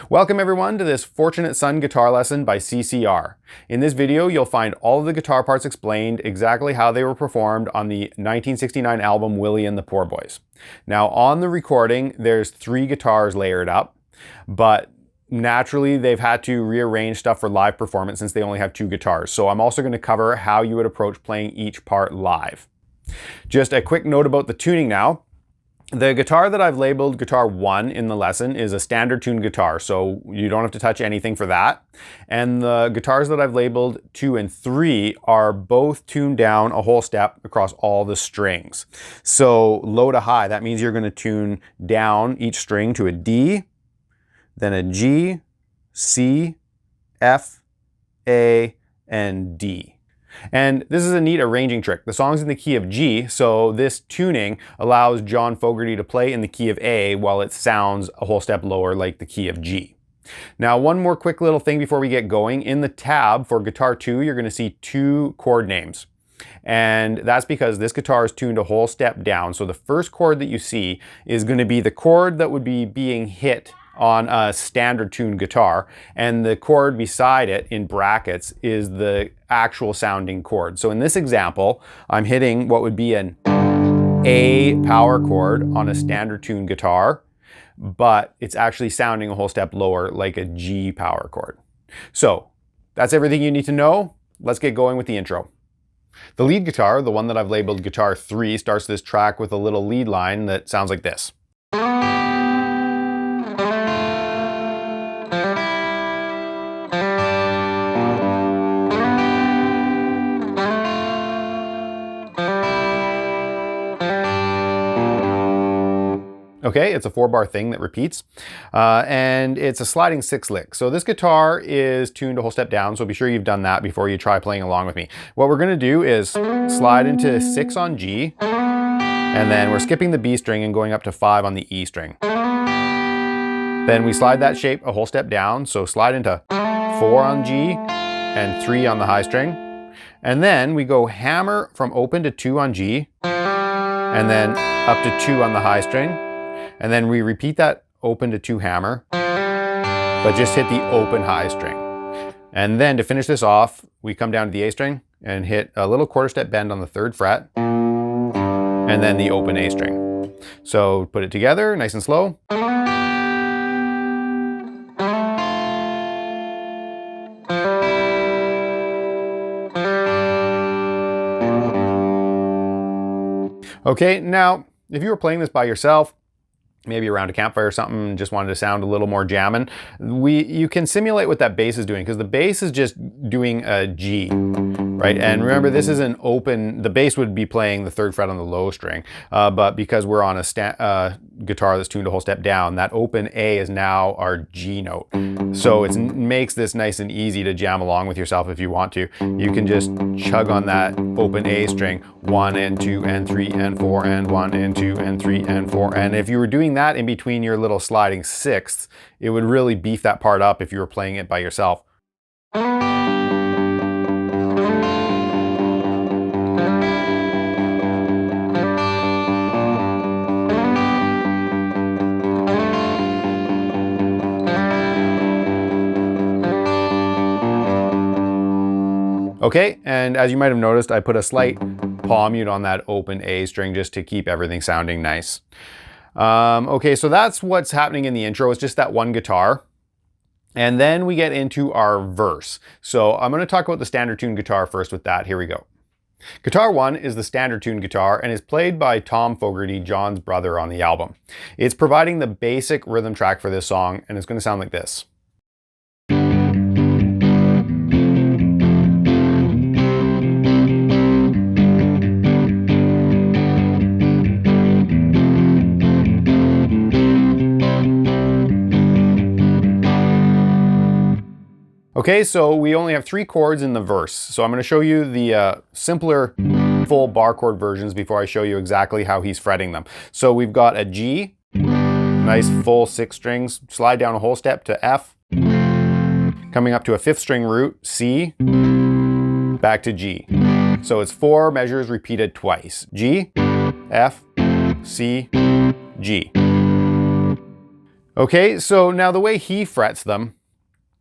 Welcome everyone to this Fortunate Son guitar lesson by CCR. In this video, you'll find all of the guitar parts explained, exactly how they were performed on the 1969 album Willie and the Poor Boys. Now on the recording, there's 3 guitars layered up, but naturally they've had to rearrange stuff for live performance since they only have 2 guitars. So I'm also going to cover how you would approach playing each part live. Just a quick note about the tuning now. The guitar that I've labeled guitar 1 in the lesson is a standard tuned guitar, so you don't have to touch anything for that. And the guitars that I've labeled 2 and 3 are both tuned down a whole step across all the strings. So low to high, that means you're going to tune down each string to a D, then a G, C, F, A, and D. And this is a neat arranging trick. The song's in the key of G, so this tuning allows John Fogerty to play in the key of A while it sounds a whole step lower like the key of G. Now, one more quick little thing before we get going. In the tab for guitar 2, you're going to see 2 chord names. And that's because this guitar is tuned a whole step down. So the first chord that you see is going to be the chord that would be being hit on a standard tuned guitar, and the chord beside it in brackets is the actual sounding chord. So in this example, I'm hitting what would be an A power chord on a standard tuned guitar, but it's actually sounding a whole step lower like a G power chord. So that's everything you need to know. Let's get going with the intro. The lead guitar, the one that I've labeled guitar 3, starts this track with a little lead line that sounds like this. Okay, it's a 4-bar thing that repeats, and it's a sliding 6 lick. So this guitar is tuned a whole step down, so be sure you've done that before you try playing along with me. What we're going to do is slide into 6 on G, and then we're skipping the B string and going up to 5 on the E string. Then we slide that shape a whole step down, so slide into 4 on G and 3 on the high string. And then we go hammer from open to 2 on G, and then up to 2 on the high string. And then we repeat that open to 2 hammer, but just hit the open high string. And then to finish this off, we come down to the A string and hit a little quarter step bend on the 3rd fret, and then the open A string. So put it together nice and slow. Okay, now if you were playing this by yourself, maybe around a campfire or something, and just wanted to sound a little more jammin', you can simulate what that bass is doing, because the bass is just doing a G, right? And remember, this is an open, the bass would be playing the 3rd fret on the low string, but because we're on a guitar that's tuned a whole step down, that open A is now our G note. So it makes this nice and easy to jam along with yourself if you want to. You can just chug on that open A string, 1 and 2 and 3 and 4 and 1 and 2 and 3 and 4. And if you were doing that in between your little sliding 6ths, it would really beef that part up if you were playing it by yourself. Okay, and as you might have noticed, I put a slight palm mute on that open A string just to keep everything sounding nice. Okay, so that's what's happening in the intro. It's just that one guitar. And then we get into our verse. So I'm going to talk about the standard tuned guitar first with that. Here we go. Guitar 1 is the standard tuned guitar and is played by Tom Fogerty, John's brother on the album. It's providing the basic rhythm track for this song, and it's going to sound like this. Okay, so we only have 3 chords in the verse. So I'm going to show you the simpler full bar chord versions before I show you exactly how he's fretting them. So we've got a G, nice full 6 strings, slide down a whole step to F, coming up to a 5th string root, C, back to G. So it's 4 measures repeated twice. G, F, C, G. Okay, so now the way he frets them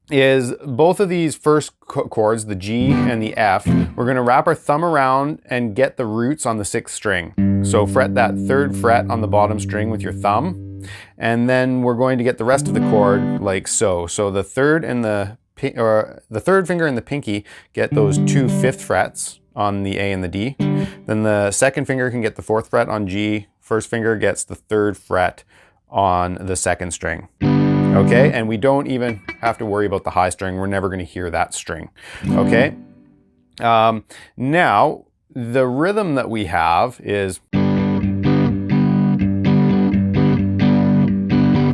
is both of these first chords, the G and the F, we're going to wrap our thumb around and get the roots on the 6th string. So fret that 3rd fret on the bottom string with your thumb, and then we're going to get the rest of the chord like so. So the 3rd and the 3rd finger and the pinky get those 2 5th frets on the A and the D. Then the 2nd finger can get the 4th fret on G. 1st finger gets the 3rd fret on the 2nd string. Okay, and we don't even have to worry about the high string. We're never going to hear that string. Okay, now the rhythm that we have is,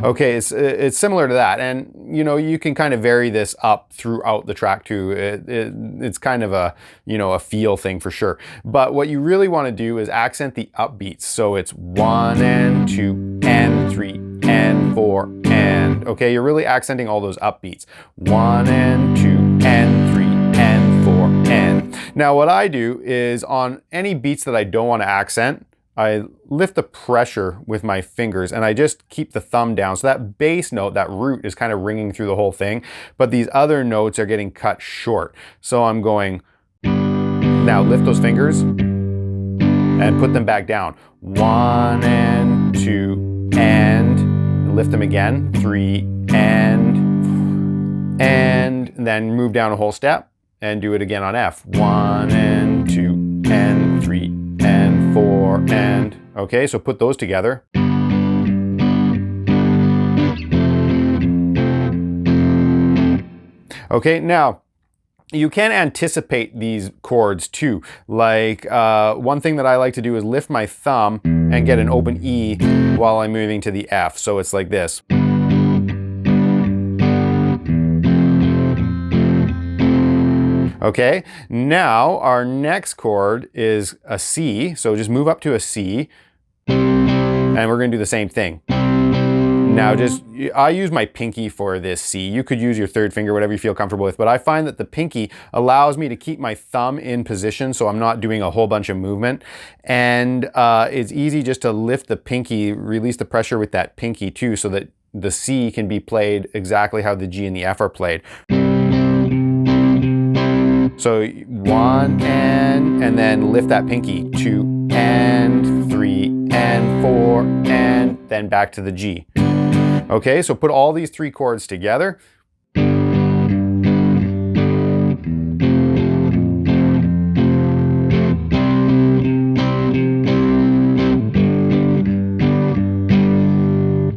okay, it's similar to that, and you know, you can kind of vary this up throughout the track too. It's kind of a, you know, a feel thing for sure. But what you really want to do is accent the upbeats. So it's 1 and 2 and 3 and 4 and, okay, you're really accenting all those upbeats. 1 and 2 and 3 and 4 and. Now what I do is on any beats that I don't want to accent, I lift the pressure with my fingers and I just keep the thumb down. So that bass note, that root, is kind of ringing through the whole thing, but these other notes are getting cut short. So I'm going, now lift those fingers and put them back down. 1 and 2 and lift them again, 3 and then move down a whole step and do it again on F. 1 and 2 and 3 and 4 and, okay, so put those together. Okay, now you can anticipate these chords too. Like one thing that I like to do is lift my thumb and get an open E while I'm moving to the F. So it's like this. Okay, now our next chord is a C, so just move up to a C, and we're going to do the same thing. Now I use my pinky for this C. You could use your 3rd finger, whatever you feel comfortable with, but I find that the pinky allows me to keep my thumb in position so I'm not doing a whole bunch of movement. And it's easy just to lift the pinky, release the pressure with that pinky too, so that the C can be played exactly how the G and the F are played. So 1 and then lift that pinky, 2 and 3 and 4 and then back to the G. Okay, so put all these 3 chords together.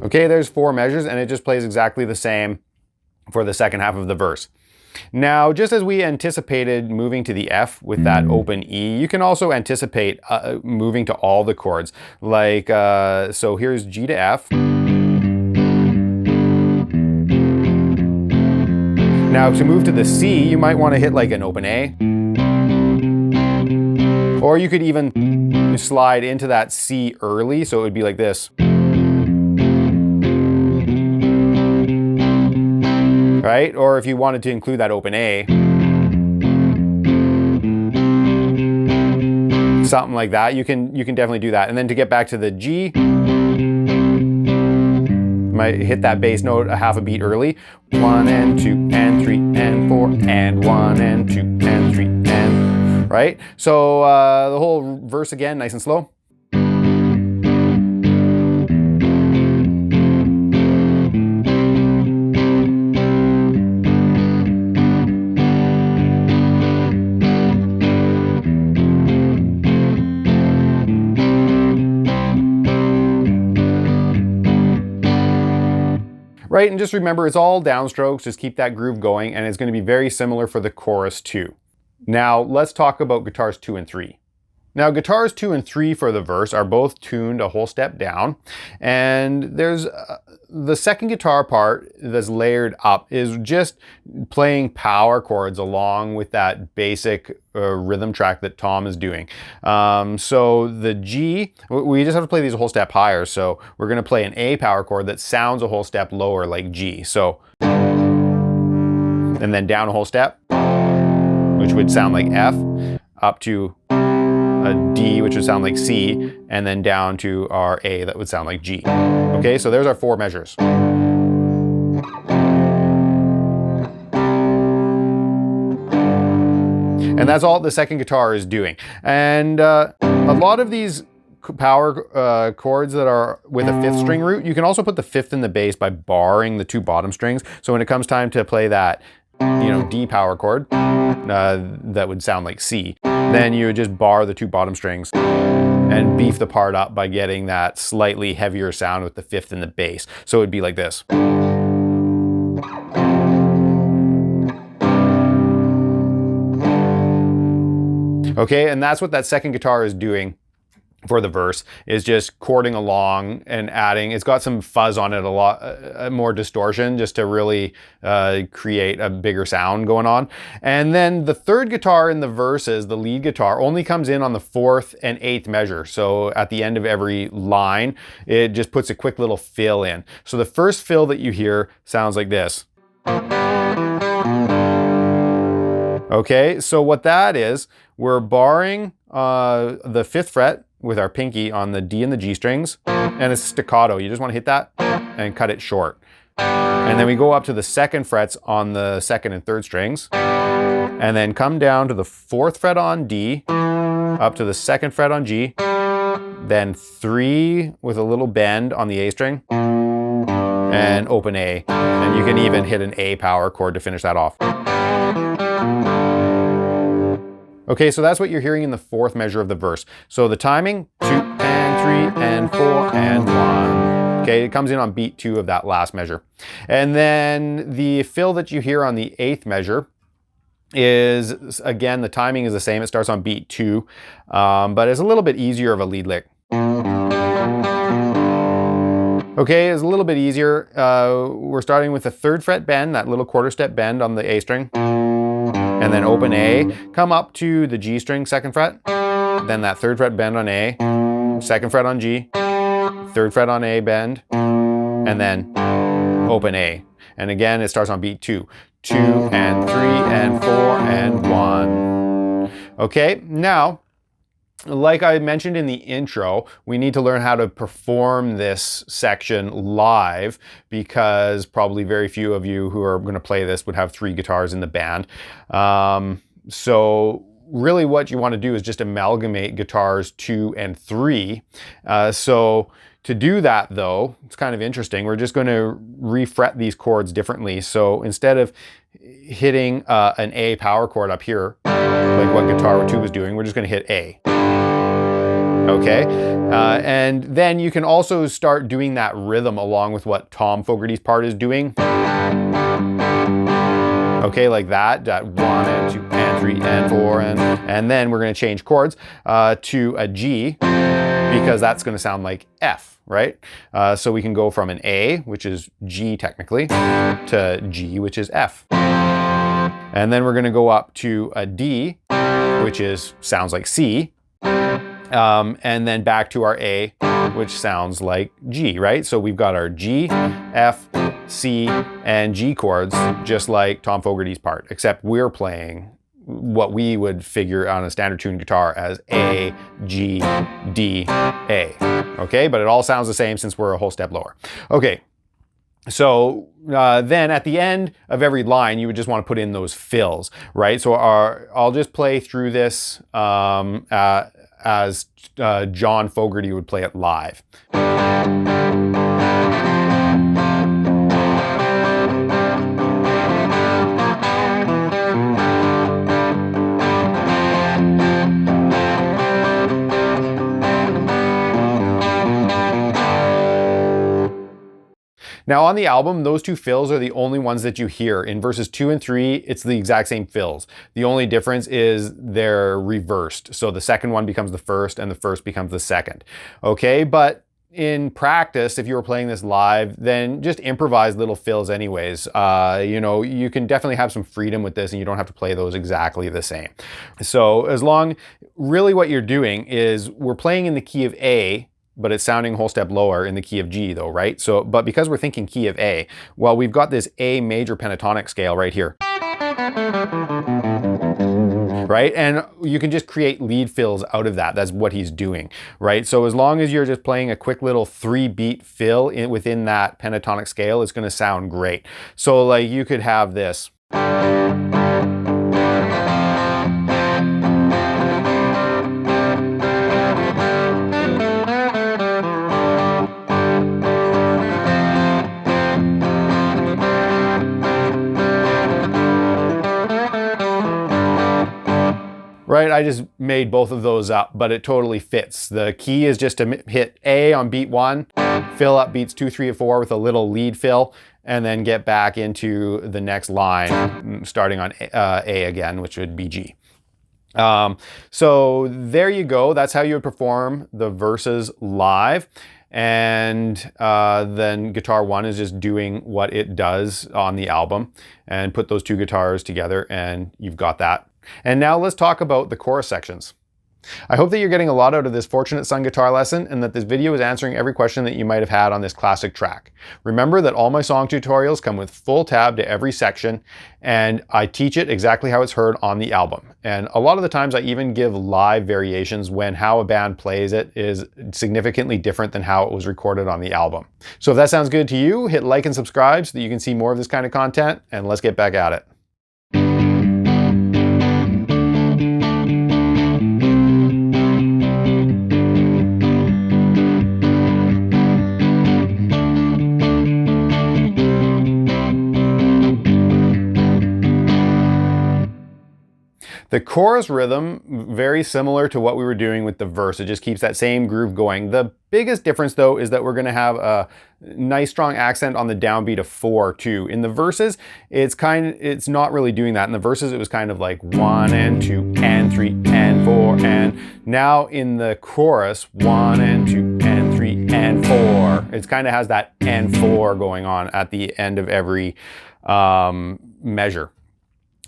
Okay, there's 4 measures and it just plays exactly the same for the second half of the verse. Now, just as we anticipated moving to the F with that open E, you can also anticipate moving to all the chords. Like, so here's G to F. Now, to move to the C, you might want to hit like an open A. Or you could even slide into that C early, so it would be like this. Right? Or if you wanted to include that open A, something like that, you can definitely do that. And then to get back to the G, might hit that bass note a half a beat early. 1 and 2 and 3 and 4 and 1 and 2 and 3 and, right? So the whole verse again, nice and slow. Right, and just remember it's all downstrokes, just keep that groove going, and it's going to be very similar for the chorus too. Now let's talk about guitars 2 and 3. Now guitars 2 and 3 for the verse are both tuned a whole step down, and there's the second guitar part that's layered up is just playing power chords along with that basic rhythm track that Tom is doing. So the G, we just have to play these a whole step higher, so we're going to play an A power chord that sounds a whole step lower like G. So, and then down a whole step, which would sound like F, up to a D, which would sound like C, and then down to our A that would sound like G. Okay, so there's our 4 measures. And that's all the second guitar is doing. And a lot of these power chords that are with a 5th string root, you can also put the 5th in the bass by barring the 2 bottom strings. So when it comes time to play that, you know, D power chord, that would sound like C, then you would just bar the 2 bottom strings and beef the part up by getting that slightly heavier sound with the 5th in the bass. So it would be like this. Okay, and that's what that second guitar is doing for the verse, is just chording along and adding, it's got some fuzz on it, a lot more distortion, just to really create a bigger sound going on. And then the third guitar in the verses, the lead guitar, only comes in on the 4th and 8th measure. So at the end of every line, it just puts a quick little fill in. So the first fill that you hear sounds like this. Okay, so what that is, we're barring the 5th fret with our pinky on the D and the G strings, and it's staccato. You just want to hit that and cut it short. And then we go up to the 2nd frets on the 2nd and 3rd strings, and then come down to the 4th fret on D, up to the 2nd fret on G, then 3 with a little bend on the A string, and open A. And you can even hit an A power chord to finish that off. Okay, so that's what you're hearing in the 4th measure of the verse. So the timing, 2 and 3 and 4 and 1. Okay, it comes in on beat 2 of that last measure. And then the fill that you hear on the 8th measure is, again, the timing is the same. It starts on beat 2, but it's a little bit easier of a lead lick. Okay, it's a little bit easier. We're starting with the 3rd fret bend, that little quarter step bend on the A string. And then open A, come up to the G string, 2nd fret, then that 3rd fret bend on A, 2nd fret on G, 3rd fret on A bend, and then open A. And again, it starts on beat 2. 2 and 3 and 4 and 1. Okay, now, like I mentioned in the intro, we need to learn how to perform this section live, because probably very few of you who are going to play this would have 3 guitars in the band. So really what you want to do is just amalgamate guitars 2 and 3. So to do that though, it's kind of interesting. We're just going to refret these chords differently. So instead of hitting an A power chord up here, like what guitar 2 was doing, we're just going to hit A. Okay, and then you can also start doing that rhythm along with what Tom Fogerty's part is doing. Okay, like that 1 and 2 and 3 and 4, and then we're going to change chords to a G, because that's going to sound like F, right? So we can go from an A, which is G technically, to G, which is F. And then we're going to go up to a D, which sounds like C. And then back to our A, which sounds like G, right? So we've got our G, F, C, and G chords, just like Tom Fogerty's part, except we're playing what we would figure on a standard tuned guitar as A, G, D, A. Okay, but it all sounds the same since we're a whole step lower. Okay. So then at the end of every line, you would just want to put in those fills, right? So I'll just play through this as John Fogerty would play it live. Now on the album, those 2 fills are the only ones that you hear. In verses 2 and 3, it's the exact same fills. The only difference is they're reversed. So the second one becomes the first and the first becomes the second. Okay, but in practice, if you were playing this live, then just improvise little fills anyways. You know, you can definitely have some freedom with this and you don't have to play those exactly the same. So really what you're doing is we're playing in the key of A, but it's sounding a whole step lower in the key of G though, right? So, but because we're thinking key of A, well, we've got this A major pentatonic scale right here. Right? And you can just create lead fills out of that. That's what he's doing, right? So as long as you're just playing a quick little 3-beat fill within that pentatonic scale, it's gonna sound great. So like you could have this. right? I just made both of those up, but it totally fits. The key is just to hit A on beat 1, fill up beats 2, 3, and 4 with a little lead fill, and then get back into the next line, starting on A again, which would be G. So there you go. That's how you would perform the verses live. And then guitar 1 is just doing what it does on the album, and put those two guitars together and you've got that. And now let's talk about the chorus sections. I hope that you're getting a lot out of this Fortunate Son guitar lesson, and that this video is answering every question that you might have had on this classic track. Remember that all my song tutorials come with full tab to every section, and I teach it exactly how it's heard on the album. And a lot of the times I even give live variations when how a band plays it is significantly different than how it was recorded on the album. So if that sounds good to you, hit like and subscribe so that you can see more of this kind of content, and let's get back at it. The chorus rhythm, very similar to what we were doing with the verse. It just keeps that same groove going. The biggest difference though is that we're gonna have a nice strong accent on the downbeat of 4 too. In the verses, it's not really doing that. In the verses, it was kind of like 1 and 2 and 3 and 4, and now in the chorus, 1 and 2 and 3 and 4. It kind of has that and 4 going on at the end of every measure.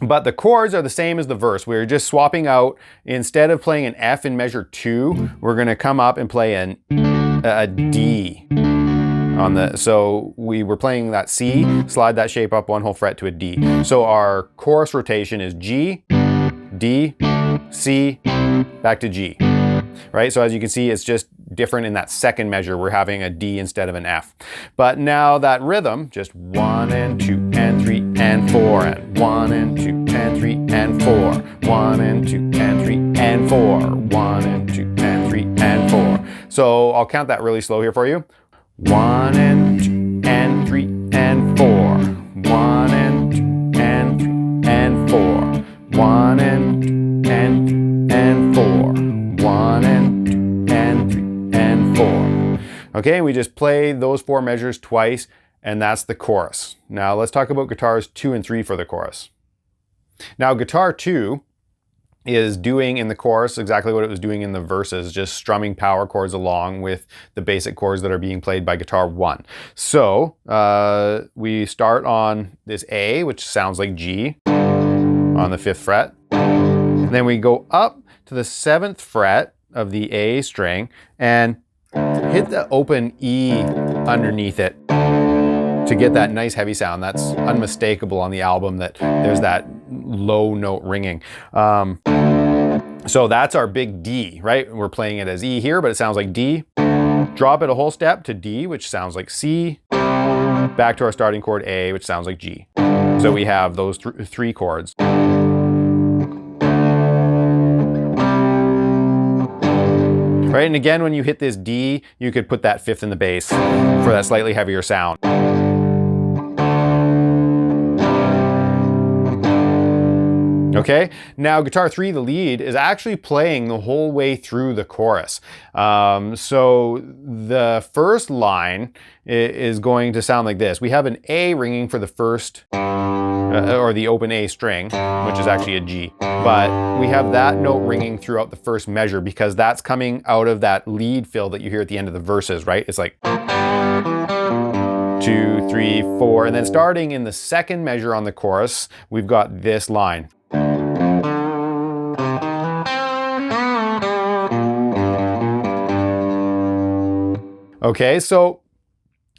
But the chords are the same as the verse. We're just swapping out, instead of playing an F in measure 2, we're gonna come up and play a D on the, so we were playing that C, slide that shape up 1 whole fret to a D. So our chorus rotation is G, D, C, back to G, right? So as you can see, it's just different in that second measure. We're having a D instead of an F. But now that rhythm, just 1 and 2 and 3 and 4, and 1 and 2 and 3 and 4, 1 and 2 and 3 and 4, 1 and 2 and 3 and 4. So I'll count that really slow here for you. 1 and 2 and 3 and 4, 1 and 2 and 3 and 4, 1 and 2 and 4, 1 and 2 and 3 and 4. Okay, we just play those 4 measures twice, and that's the chorus. Now let's talk about guitars 2 and 3 for the chorus. Now guitar 2 is doing in the chorus exactly what it was doing in the verses, just strumming power chords along with the basic chords that are being played by guitar 1. So we start on this A, which sounds like G on the 5th fret. And then we go up to the 7th fret of the A string and hit the open E underneath it to get that nice heavy sound. That's unmistakable on the album, that there's that low note ringing. So that's our big D, right? We're playing it as E here, but it sounds like D. Drop it a whole step to D, which sounds like C. Back to our starting chord A, which sounds like G. So we have those 3 chords. Right, and again, when you hit this D, you could put that 5th in the bass for that slightly heavier sound. Okay, now guitar 3, the lead, is actually playing the whole way through the chorus. So the first line is going to sound like this. We have an A ringing for the first, or the open A string, which is actually a G. But we have that note ringing throughout the first measure because that's coming out of that lead fill that you hear at the end of the verses, right? It's like 2, 3, 4, and then starting in the second measure on the chorus, we've got this line. Okay, so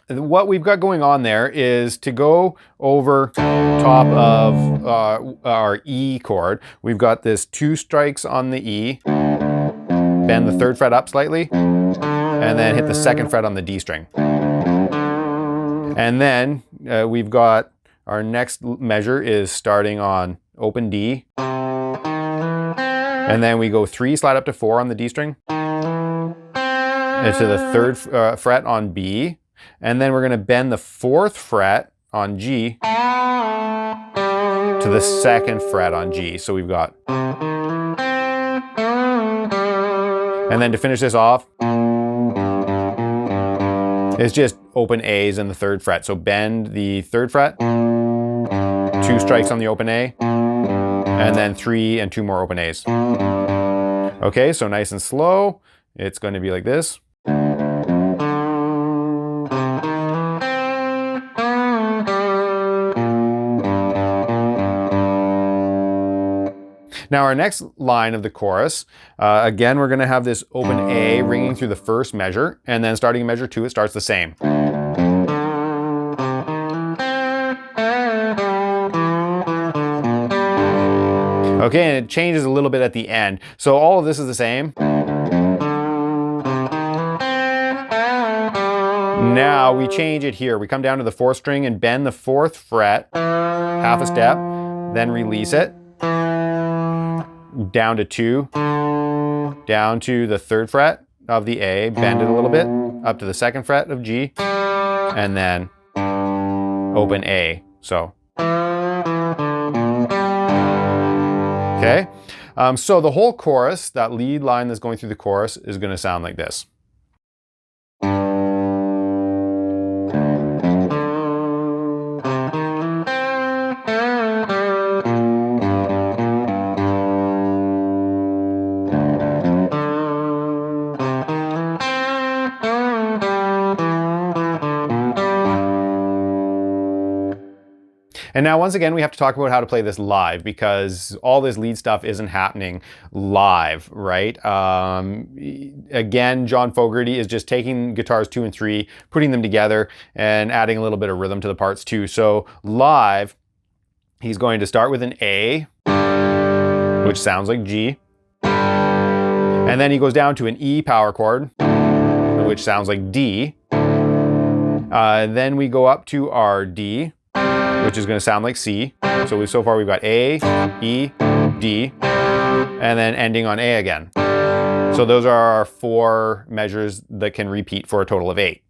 what we've got going on there is to go over top of our E chord. We've got this 2 strikes on the E, bend the 3rd fret up slightly, and then hit the 2nd fret on the D string. And then we've got our next measure is starting on open D, and then we go 3, slide up to 4 on the D string, and to the 3rd fret on B, and then we're going to bend the 4th fret on G to the 2nd fret on G. So we've got And then to finish this off, it's just open A's in the 3rd fret. So bend the 3rd fret, 2 strikes on the open A, and then 3 and 2 more open A's. Okay, so nice and slow. It's going to be like this. Now our next line of the chorus, again, we're going to have this open A ringing through the 1st measure, and then starting in measure 2, it starts the same. Okay, and it changes a little bit at the end. So all of this is the same. Now we change it here. We come down to the 4th string and bend the 4th fret, half a step, then release it. Down to 2, down to the 3rd fret of the A, bend it a little bit, up to the 2nd fret of G, and then open A. So, okay. So the whole chorus, that lead line that's going through the chorus, is going to sound like this. And now once again, we have to talk about how to play this live, because all this lead stuff isn't happening live, right? Again, John Fogerty is just taking guitars 2 and 3, putting them together and adding a little bit of rhythm to the parts too. So live, he's going to start with an A, which sounds like G. And then he goes down to an E power chord, which sounds like D. Then we go up to our D, which is going to sound like C. So far we've got A, E, D, and then ending on A again. So those are our 4 measures that can repeat for a total of 8.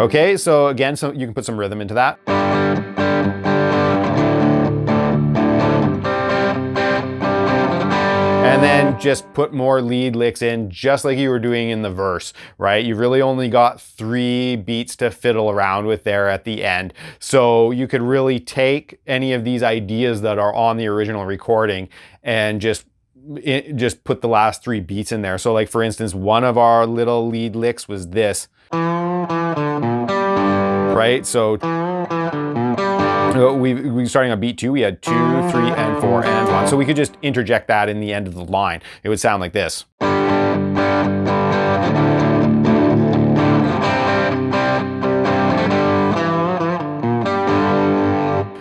Okay, so again, so you can put some rhythm into that. And then just put more lead licks in, just like you were doing in the verse, right? You really only got 3 beats to fiddle around with there at the end. So you could really take any of these ideas that are on the original recording and just put the last 3 beats in there. So like for instance, one of our little lead licks was this, right? So we starting on beat 2, we had 2, 3, and 4, and 1. So we could just interject that in the end of the line. It would sound like this.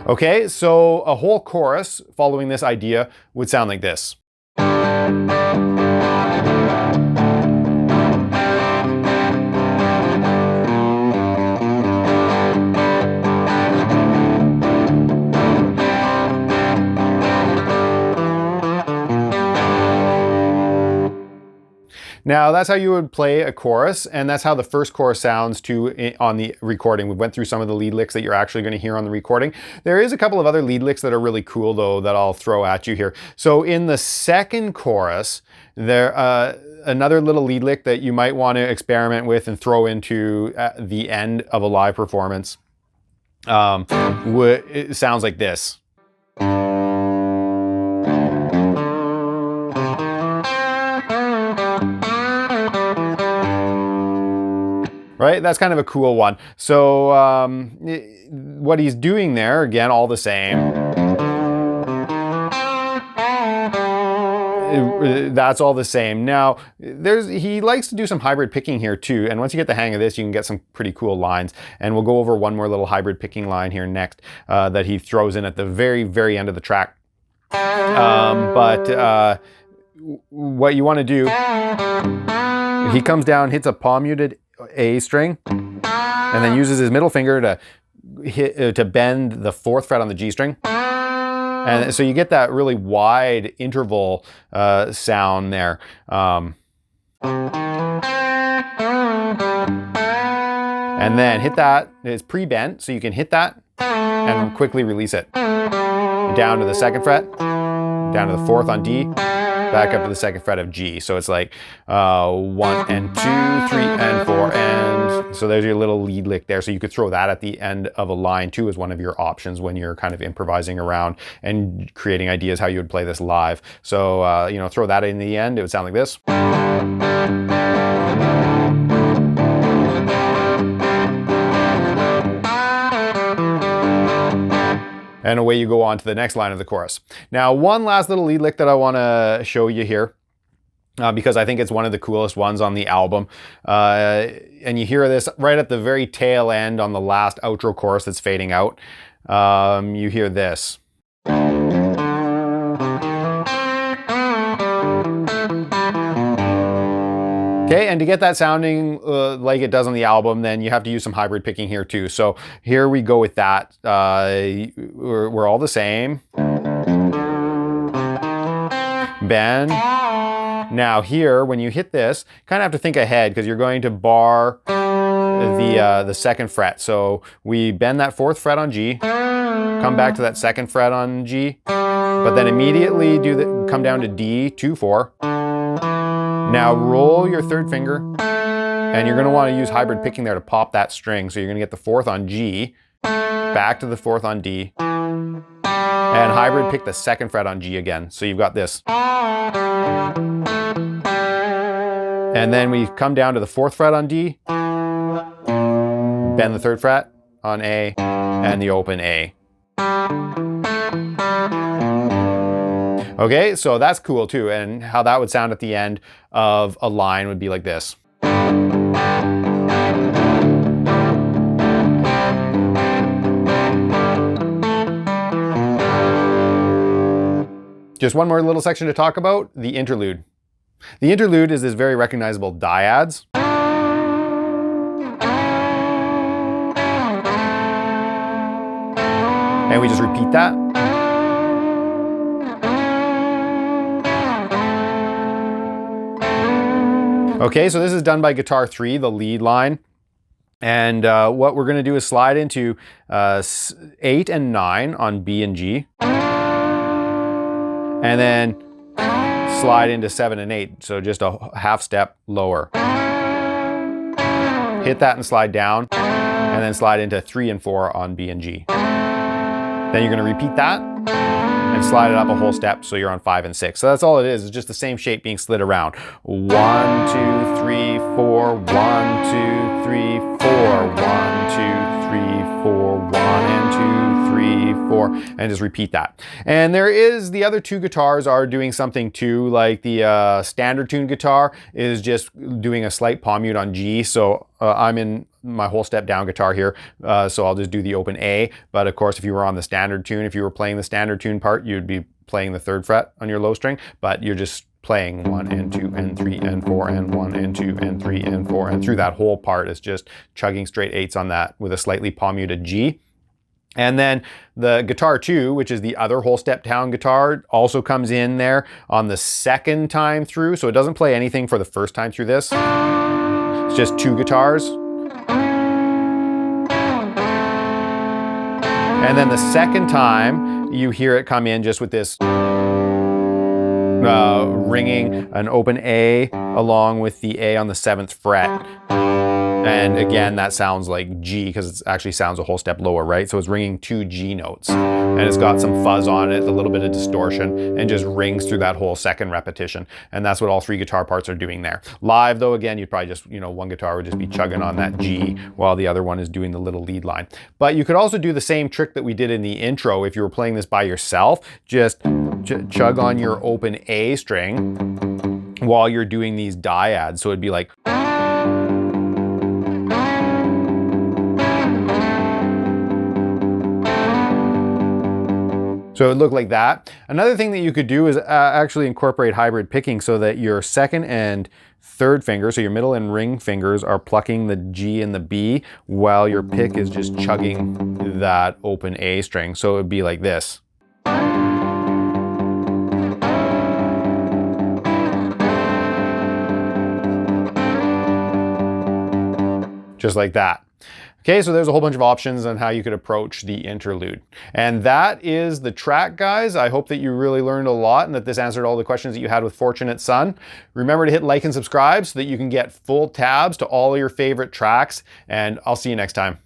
Okay, so a whole chorus following this idea would sound like this. Now that's how you would play a chorus, and that's how the first chorus sounds too on the recording. We went through some of the lead licks that you're actually going to hear on the recording. There is a couple of other lead licks that are really cool though that I'll throw at you here. So in the second chorus, there another little lead lick that you might want to experiment with and throw into at the end of a live performance. It sounds like this. Right? That's kind of a cool one. So what he's doing there, again, all the same. That's all the same. Now, he likes to do some hybrid picking here too. And once you get the hang of this, you can get some pretty cool lines. And we'll go over one more little hybrid picking line here next that he throws in at the very, very end of the track. What you want to do, he comes down, hits a palm muted A string, and then uses his middle finger to bend the 4th fret on the G string. And so you get that really wide interval sound there. And then hit that, it's pre-bent, so you can hit that and quickly release it. Down to the 2nd fret, down to the 4th on D, back up to the second fret of G. So it's like 1 and 2, 3 and 4 and, so there's your little lead lick there. So you could throw that at the end of a line too as one of your options when you're kind of improvising around and creating ideas how you would play this live. So, you know, throw that in the end, it would sound like this. And away you go on to the next line of the chorus. Now, one last little lead lick that I want to show you here, because I think it's one of the coolest ones on the album. And you hear this right at the very tail end on the last outro chorus that's fading out. You hear this. Okay, and to get that sounding like it does on the album, then you have to use some hybrid picking here too. So here we go with that. We're all the same. Bend. Now here, when you hit this, kind of have to think ahead because you're going to bar the second fret. So we bend that fourth fret on G, come back to that second fret on G, but then immediately come down to D, 2, 4. Now roll your third finger, and you're going to want to use hybrid picking there to pop that string. So you're going to get the fourth on G, back to the fourth on D, and hybrid pick the second fret on G again. So you've got this. And then we come down to the fourth fret on D, bend the third fret on A, and the open A. Okay, so that's cool too, and how that would sound at the end of a line would be like this. Just one more little section to talk about, the interlude. The interlude is this very recognizable dyads. And we just repeat that. Okay, so this is done by guitar 3, the lead line. And what we're going to do is slide into 8 and 9 on B and G. And then slide into 7 and 8, so just a half step lower. Hit that and slide down, and then slide into 3 and 4 on B and G. Then you're going to repeat that and slide it up a whole step so you're on 5 and 6. So that's all it is. It's just the same shape being slid around. 1, 2, 3, 4, 1, 2, 3, 4, 1, 2, 3, 4, 1 and 2, 3, 4, and just repeat that. And there is, the other two guitars are doing something too, like the standard tune guitar is just doing a slight palm mute on G. So I'm in my whole step down guitar here, so I'll just do the open A. But of course, if you were on the standard tune, if you were playing the standard tune part, you'd be playing the third fret on your low string, but you're just playing 1 and 2 and 3 and 4 and 1 and 2 and 3 and 4, and through that whole part is just chugging straight 8s on that with a slightly palm muted G. And then the guitar 2, which is the other whole step down guitar, also comes in there on the second time through, so it doesn't play anything for the first time through this. It's just 2 guitars. And then the second time, you hear it come in just with this ringing an open A along with the A on the 7th fret. And again, that sounds like G because it actually sounds a whole step lower, right? So it's ringing 2 G notes, and it's got some fuzz on it, a little bit of distortion, and just rings through that whole second repetition. And that's what all 3 guitar parts are doing there. Live though, again, you'd probably just, one guitar would just be chugging on that G while the other one is doing the little lead line. But you could also do the same trick that we did in the intro if you were playing this by yourself. Just chug on your open A string while you're doing these dyads. So it'd be like, so it would look like that. Another thing that you could do is actually incorporate hybrid picking so that your second and third finger, so your middle and ring fingers, are plucking the G and the B while your pick is just chugging that open A string. So it would be like this. Just like that. Okay, so there's a whole bunch of options on how you could approach the interlude. And that is the track, guys. I hope that you really learned a lot and that this answered all the questions that you had with Fortunate Son. Remember to hit like and subscribe so that you can get full tabs to all your favorite tracks, and I'll see you next time.